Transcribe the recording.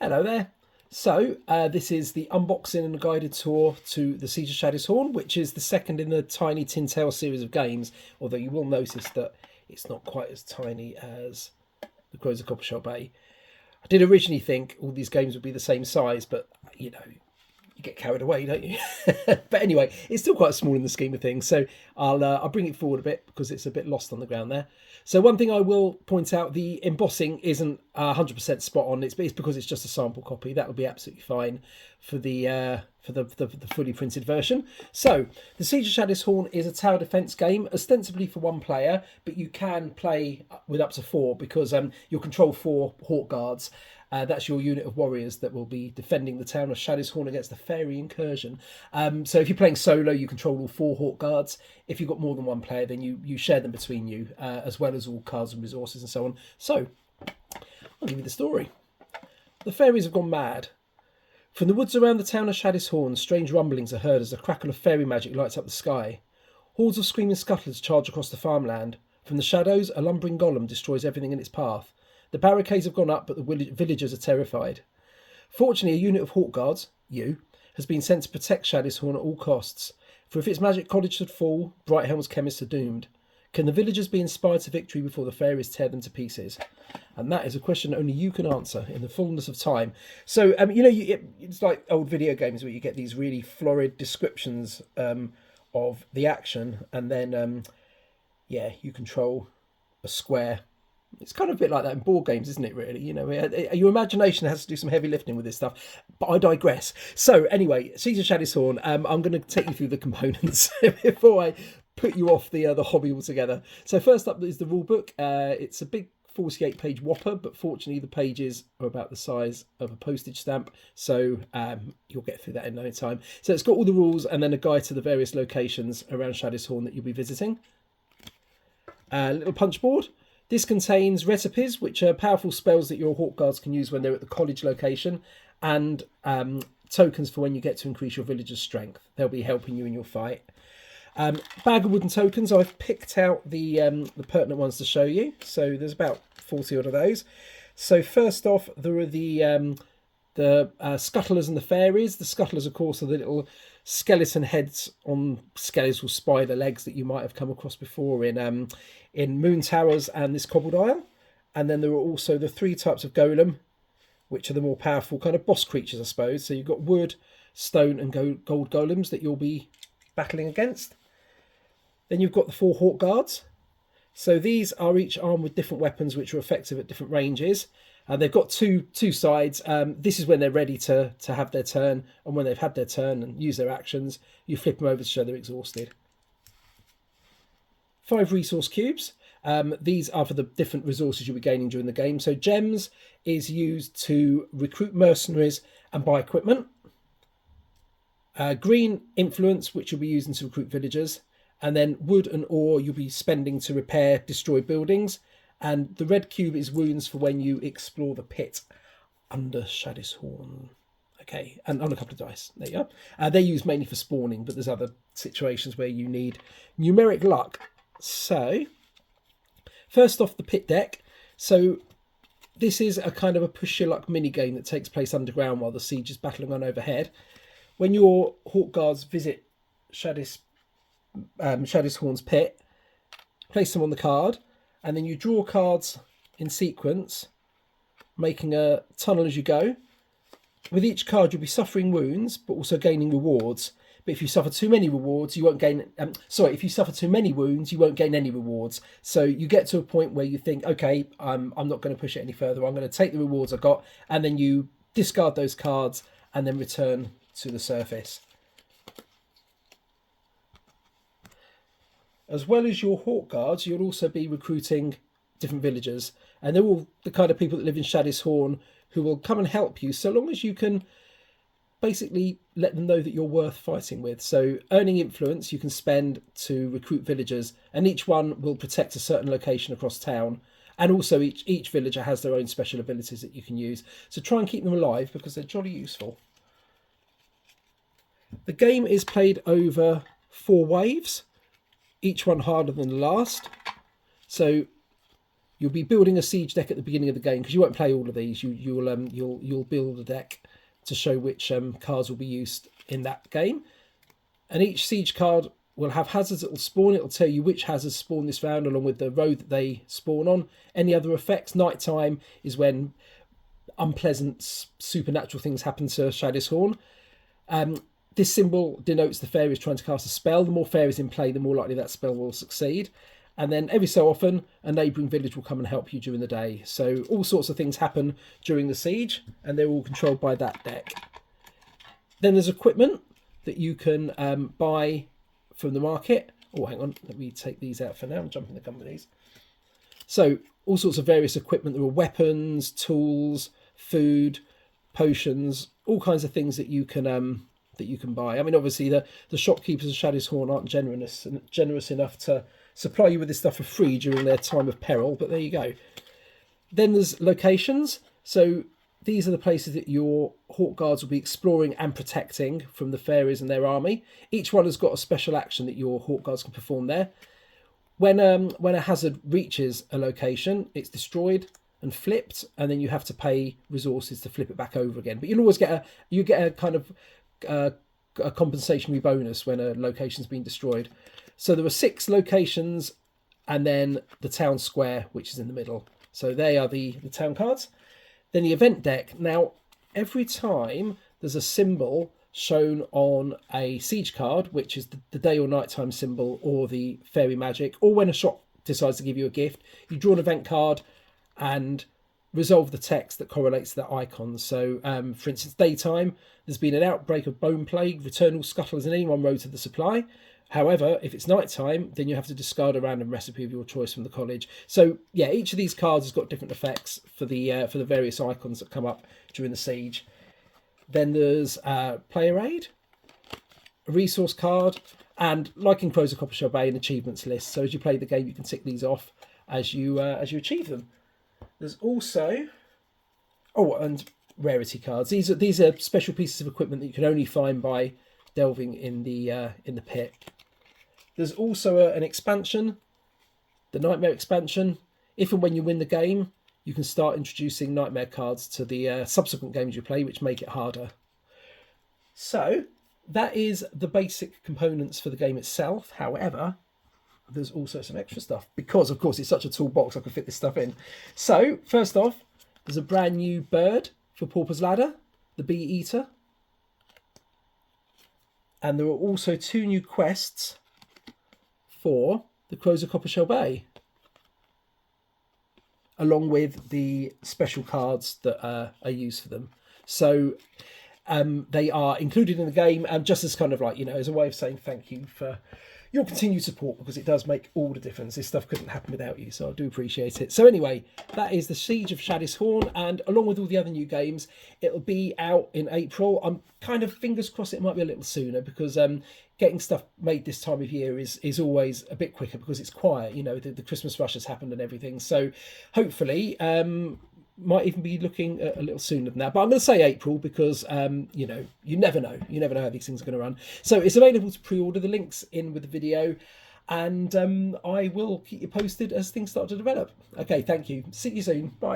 Hello there. So this is the unboxing and guided tour to the Siege of Shaddis Horne, which is the second in the Tiny Tin Tail series of games, although you will notice that it's not quite as tiny as the Crows of Coppershell Bay. I did originally think all these games would be the same size, but you know, you get carried away, don't you? But anyway, it's still quite small in the scheme of things, so I'll bring it forward a bit because it's a bit lost on the ground there. So one thing I will point out, the embossing isn't 100% spot on. It's because it's just a sample copy. That'll be absolutely fine for the fully printed version. So the Siege of Shaddis Horne is a tower defense game, ostensibly for one player, but you can play with up to four because you'll control 4 Hawk Guards. That's your unit of warriors that will be defending the town of Shaddis Horne against the fairy incursion. So if you're playing solo, you control all 4 Hawk Guards. If you've got more than one player, then you share them between you, as well as all cards and resources and so on. So I'll give you the story. The fairies have gone mad. From the woods around the town of Shaddis Horne, strange rumblings are heard as a crackle of fairy magic lights up the sky. Hordes of screaming scuttlers charge across the farmland. From the shadows, a lumbering golem destroys everything in its path. The barricades have gone up, but the villagers are terrified. Fortunately, a unit of Hawk Guards, you, has been sent to protect Shaddis Horne at all costs. For if its magic college should fall, Brighthelm's chemists are doomed. Can the villagers be inspired to victory before the fairies tear them to pieces? And that is a question only you can answer in the fullness of time. So, it's like old video games where you get these really florid descriptions of the action, and then, you control a square. It's kind of a bit like that in board games, isn't it, really? You know, your imagination has to do some heavy lifting with this stuff, but I digress. So anyway, Siege of Shaddis Horne, I'm going to take you through the components before I put you off the hobby altogether. So first up is the rule book. It's a big 48-page whopper, but fortunately the pages are about the size of a postage stamp, so you'll get through that in no time. So it's got all the rules and then a guide to the various locations around Shaddis Horne that you'll be visiting. A little punch board. This contains recipes, which are powerful spells that your Hawk Guards can use when they're at the college location, and tokens for when you get to increase your villagers' strength. They'll be helping you in your fight. Bag of wooden tokens. I've picked out the pertinent ones to show you. So there's about 40 odd of those. So first off, there are the scuttlers and the fairies. The scuttlers, of course, are the little skeleton heads on skeletal spider legs that you might have come across before in Moon Towers and this Cobbled Isle. And then there are also the 3 types of golem, which are the more powerful kind of boss creatures, I suppose. So you've got wood, stone and gold golems that you'll be battling against. Then you've got the 4 Hawk Guards. So these are each armed with different weapons which are effective at different ranges. They've got two sides. This is when they're ready to have their turn, and when they've had their turn and use their actions, you flip them over to show they're exhausted. 5 resource cubes. These are for the different resources you'll be gaining during the game. So gems is used to recruit mercenaries and buy equipment. Green influence, which you'll be using to recruit villagers. And then wood and ore you'll be spending to repair destroyed buildings. And the red cube is wounds for when you explore the pit under Shaddis Horne. Okay, and on a couple of dice. There you are. They're used mainly for spawning, but there's other situations where you need numeric luck. So, first off, the pit deck. So, this is a kind of a push your luck mini game that takes place underground while the siege is battling on overhead. When your Hawk Guards visit Shaddis Horne's pit, place them on the card, and then you draw cards in sequence, making a tunnel as you go. With each card, you'll be suffering wounds, but also gaining rewards. But if you suffer too many rewards, you won't gain. If you suffer too many wounds, you won't gain any rewards. So you get to a point where you think, okay, I'm not going to push it any further. I'm going to take the rewards I got, and then you discard those cards and then return to the surface. As well as your Hawk Guards, you'll also be recruiting different villagers. And they're all the kind of people that live in Shaddis Horne who will come and help you so long as you can basically let them know that you're worth fighting with. So earning influence you can spend to recruit villagers, and each one will protect a certain location across town. And also each villager has their own special abilities that you can use. So try and keep them alive because they're jolly useful. The game is played over 4 waves, each one harder than the last. So you'll be building a siege deck at the beginning of the game, because you won't play all of these. You'll build a deck to show which cards will be used in that game, and each siege card will have hazards that will spawn. It'll tell you which hazards spawn this round, along with the road that they spawn on. Any other effects? Nighttime is when unpleasant supernatural things happen to Shaddis Horne. This symbol denotes the fairy is trying to cast a spell. The more fairies in play, the more likely that spell will succeed. And then every so often, a neighbouring village will come and help you during the day. So all sorts of things happen during the siege, and they're all controlled by that deck. Then there's equipment that you can buy from the market. Oh, hang on, let me take these out for now. I'm jumping the gun with these. So all sorts of various equipment. There are weapons, tools, food, potions, all kinds of things that you can buy. I mean, obviously the shopkeepers of Shaddis Horne aren't generous enough to supply you with this stuff for free during their time of peril, but there you go. Then there's locations. So these are the places that your Hawk Guards will be exploring and protecting from the fairies and their army. Each one has got a special action that your Hawk Guards can perform there. When a hazard reaches a location, it's destroyed and flipped, and then you have to pay resources to flip it back over again. But you'll always get a kind of a compensationary bonus when a location's been destroyed. So there are 6 locations, and then the town square, which is in the middle. So they are the town cards. Then the event deck. Now, every time there's a symbol shown on a siege card, which is the day or nighttime symbol, or the fairy magic, or when a shop decides to give you a gift, you draw an event card and resolve the text that correlates to that icon. So, for instance, daytime, there's been an outbreak of bone plague, return all scuttlers and anyone road to the supply. However, if it's nighttime, then you have to discard a random recipe of your choice from the college. So, yeah, each of these cards has got different effects for the various icons that come up during the siege. Then there's player aid, a resource card, and like in Crows of Coppershell Bay, an achievements list. So as you play the game, you can tick these off as you achieve them. There's also and rarity cards. These are special pieces of equipment that you can only find by delving in the pit. There's also an expansion, the Nightmare expansion. If and when you win the game, you can start introducing Nightmare cards to the subsequent games you play, which make it harder. So that is the basic components for the game itself. However, there's also some extra stuff, because of course it's such a tall box, I could fit this stuff in. So first off, there's a brand new bird for Pauper's Ladder, the Bee Eater. And there are also 2 new quests for the Crows of Coppershell Bay, along with the special cards that are used for them. So they are included in the game, and just as kind of like, as a way of saying thank you for your continued support, because it does make all the difference. This stuff couldn't happen without you, so I do appreciate it. So anyway, that is the Siege of Shaddis Horne, and along with all the other new games, it'll be out in April. I'm kind of fingers crossed it might be a little sooner, because getting stuff made this time of year is always a bit quicker, because it's quiet. The Christmas rush has happened and everything. So hopefully, might even be looking a little sooner than that. But I'm going to say April, because you never know. You never know how these things are going to run. So it's available to pre-order. The link's in with the video, and I will keep you posted as things start to develop. Okay, thank you. See you soon. Bye.